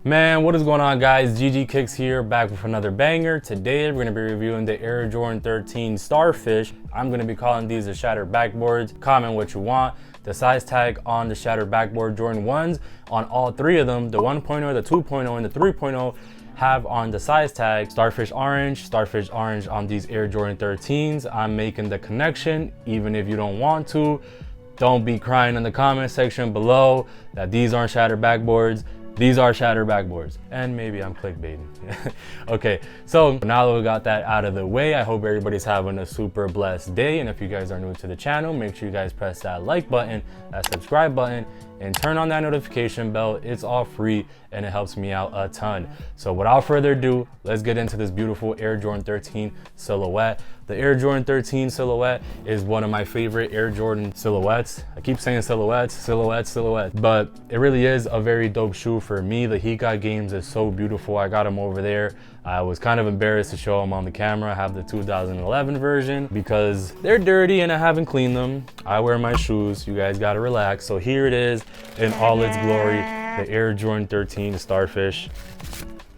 Man, what is going on, guys? ggkickzz here, back with another banger. Today we're going to be reviewing the Air Jordan 13 Starfish. I'm going to be calling these the shattered backboards. Comment what you want. The size tag on the shattered backboard Jordan 1s, on all three of them, the 1.0, the 2.0, and the 3.0, have on the size tag starfish orange on these Air Jordan 13s. I'm making the connection, even if you don't want to. Don't be crying in the comment section below that these aren't shattered backboards. These are shattered backboards. And maybe I'm clickbaiting. Okay, so now that we got that out of the way, I hope everybody's having a super blessed day. And if you guys are new to the channel, make sure you guys press that like button, that subscribe button, and turn on that notification bell. It's all free and it helps me out a ton. So without further ado, let's get into this beautiful Air Jordan 13 silhouette. The Air Jordan 13 silhouette is one of my favorite Air Jordan silhouettes. I keep saying silhouette, but it really is a very dope shoe for me. The Heat God Games is so beautiful. I got them over there. I was kind of embarrassed to show them on the camera. I have the 2011 version because they're dirty and I haven't cleaned them. I wear my shoes. You guys gotta relax. So here it is in all its glory, the Air Jordan 13 Starfish.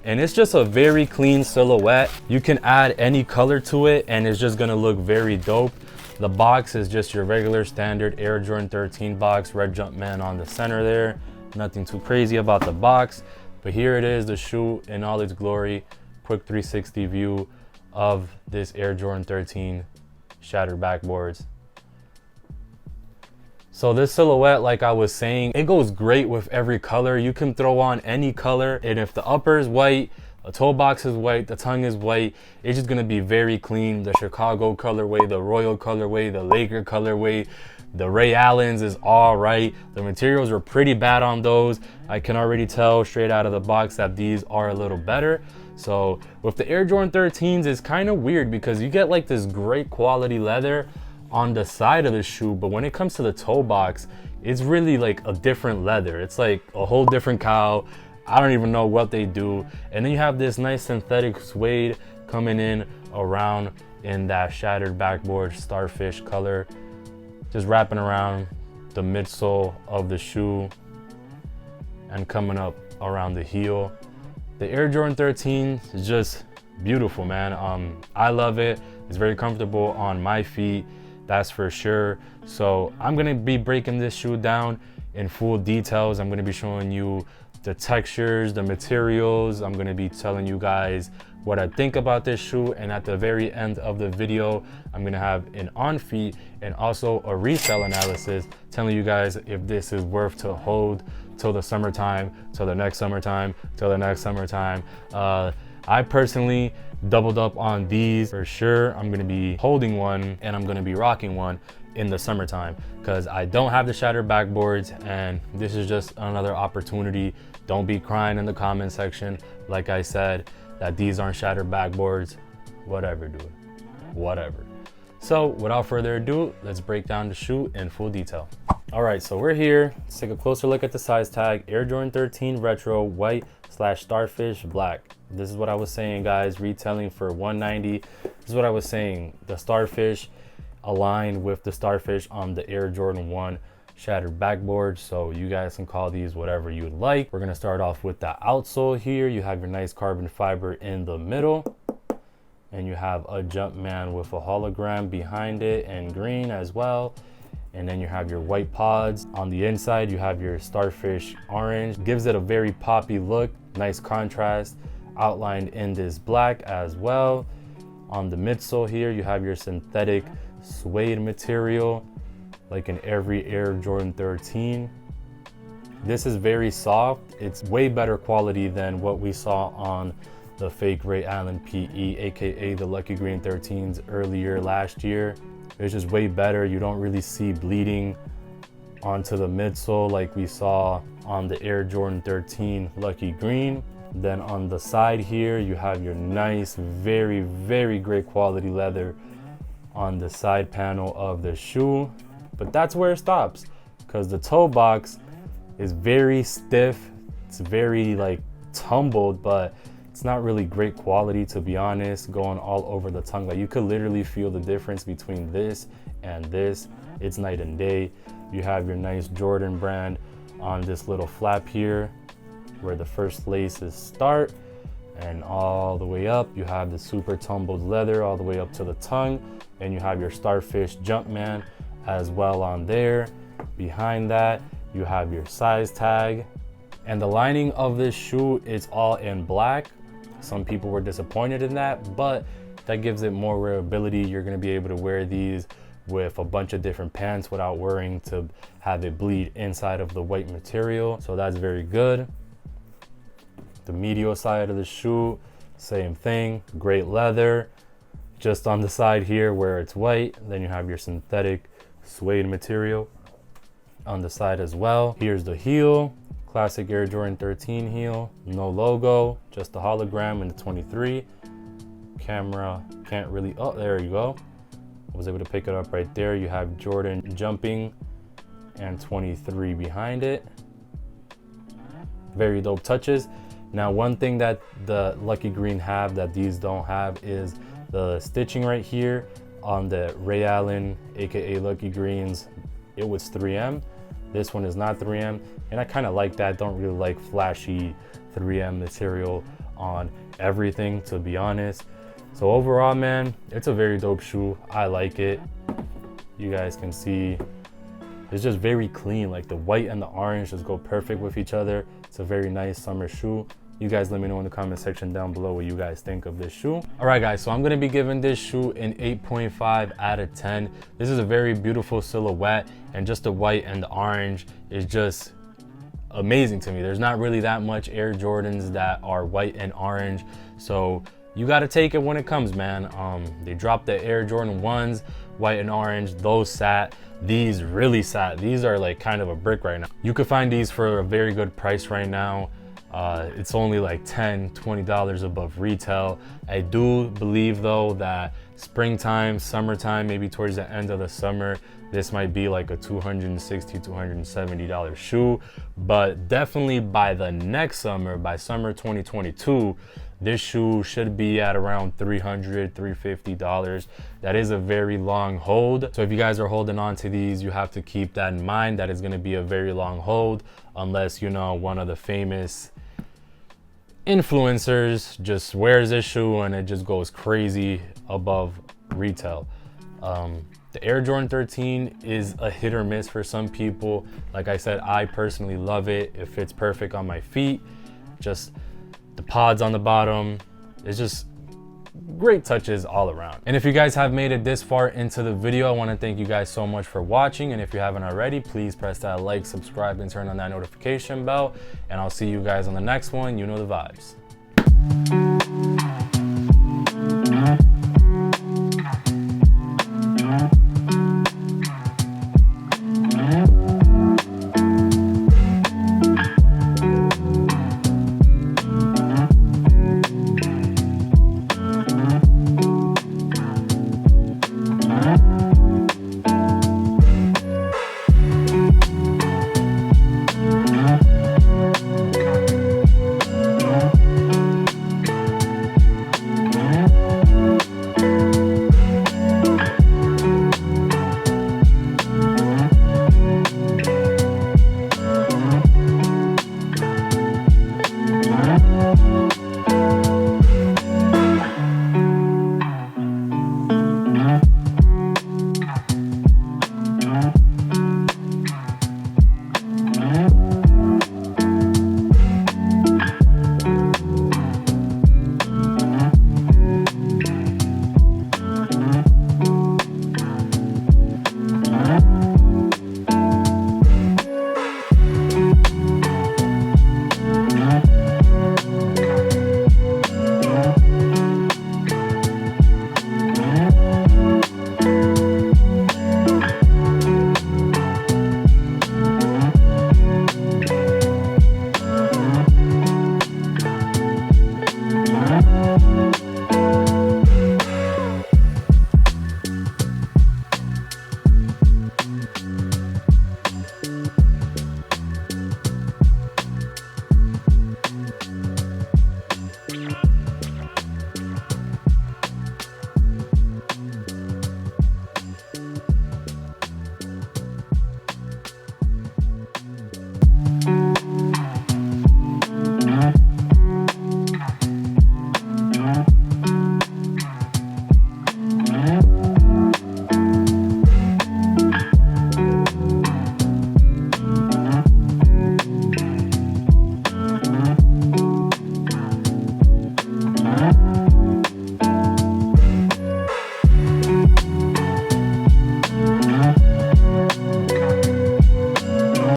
And it's just a very clean silhouette. You can add any color to it and it's just gonna look very dope. The box is just your regular standard Air Jordan 13 box, red Jumpman on the center there. Nothing too crazy about the box, but here it is, the shoe in all its glory. Quick 360 view of this Air Jordan 13 shattered backboards. So this silhouette, like I was saying, it goes great with every color. You can throw on any color, and if the upper is white, the toe box is white, the tongue is white, it's just gonna be very clean. The Chicago colorway, the Royal colorway, the Laker colorway, the Ray Allens is all right. The materials are pretty bad on those. I can already tell straight out of the box that these are a little better. So with the Air Jordan 13s, it's kind of weird because you get like this great quality leather on the side of the shoe, but when it comes to the toe box, it's really like a different leather. It's like a whole different cow. I don't even know what they do. And then you have this nice synthetic suede coming in around in that shattered backboard starfish color, just wrapping around the midsole of the shoe and coming up around the heel. The Air Jordan 13 is just beautiful, man. I love it. It's very comfortable on my feet, that's for sure. So I'm gonna be breaking this shoe down in full details. I'm gonna be showing you the textures, the materials. I'm gonna be telling you guys what I think about this shoe, and at the very end of the video, I'm gonna have an on feet and also a resale analysis telling you guys if this is worth to hold till the summertime, till the next summertime, till the next summertime. I personally doubled up on these for sure. I'm gonna be holding one and I'm gonna be rocking one in the summertime because I don't have the shattered backboards, and this is just another opportunity. Don't be crying in the comment section, like I said, that these aren't shattered backboards. Whatever, dude, whatever. So without further ado, let's break down the shoe in full detail. All right, so we're here. Let's take a closer look at the size tag. Air Jordan 13 Retro White / Starfish Black. This is what I was saying, guys, retailing for $190. This is what I was saying. The Starfish aligned with the Starfish on the Air Jordan 1 shattered backboard, so you guys can call these whatever you like. We're gonna start off with the outsole here. You have your nice carbon fiber in the middle, and you have a Jumpman with a hologram behind it and green as well. And then you have your white pods. On the inside, you have your Starfish orange. Gives it a very poppy look, nice contrast, outlined in this black as well. On the midsole here, you have your synthetic suede material, like in every Air Jordan 13. This is very soft. It's way better quality than what we saw on the fake Ray Allen PE, aka the Lucky Green 13s earlier last year. It's just way better. You don't really see bleeding onto the midsole like we saw on the Air Jordan 13 Lucky Green. Then on the side here, you have your nice, very, very great quality leather on the side panel of the shoe. But that's where it stops, because the toe box is very stiff. It's very like tumbled, but it's not really great quality, to be honest, going all over the tongue. Like you could literally feel the difference between this and this. It's night and day. You have your nice Jordan brand on this little flap here. where the first laces start, and all the way up you have the super tumbled leather all the way up to the tongue, and you have your Starfish Jumpman as well on there. Behind that you have your size tag, and the lining of this shoe is all in black. Some people were disappointed in that, but that gives it more wearability. You're going to be able to wear these with a bunch of different pants without worrying to have it bleed inside of the white material, so that's very good. The medial side of the shoe, same thing, great leather. Just on the side here where it's white, then you have your synthetic suede material on the side as well. Here's the heel, classic Air Jordan 13 heel, no logo, just the hologram in the 23. Camera can't really, oh, there you go. I was able to pick it up right there. You have Jordan jumping and 23 behind it. Very dope touches. Now, one thing that the Lucky Green have that these don't have is the stitching right here on the Ray Allen, aka Lucky Greens. It was 3M. This one is not 3M, and I kind of like that. Don't really like flashy 3M material on everything, to be honest. So overall, man, it's a very dope shoe. I like it. You guys can see it's just very clean. Like the white and the orange just go perfect with each other. It's a very nice summer shoe. You guys let me know in the comment section down below what you guys think of this shoe. All right, guys, so I'm gonna be giving this shoe an 8.5 out of 10. This is a very beautiful silhouette, and just the white and the orange is just amazing to me. There's not really that much Air Jordans that are white and orange, so you got to take it when it comes, man. They dropped the Air Jordan 1s, white and orange. Those sat. These really sat. These are like kind of a brick right now. You could find these for a very good price right now. It's only like $10, $20 above retail. I do believe though that springtime, summertime, maybe towards the end of the summer, this might be like a $260, $270 shoe. But definitely by the next summer, by summer 2022, this shoe should be at around $300, $350. That is a very long hold. So if you guys are holding on to these, you have to keep that in mind. That is going to be a very long hold, unless, you know, one of the famous influencers just wears this shoe and it just goes crazy above retail. The Air Jordan 13 is a hit or miss for some people. Like I said, I personally love it. It fits perfect on my feet. Just the pods on the bottom, it's just great touches all around. And if you guys have made it this far into the video, I want to thank you guys so much for watching. And if you haven't already, please press that like, subscribe, and turn on that notification bell. And I'll see you guys on the next one. You know the vibes.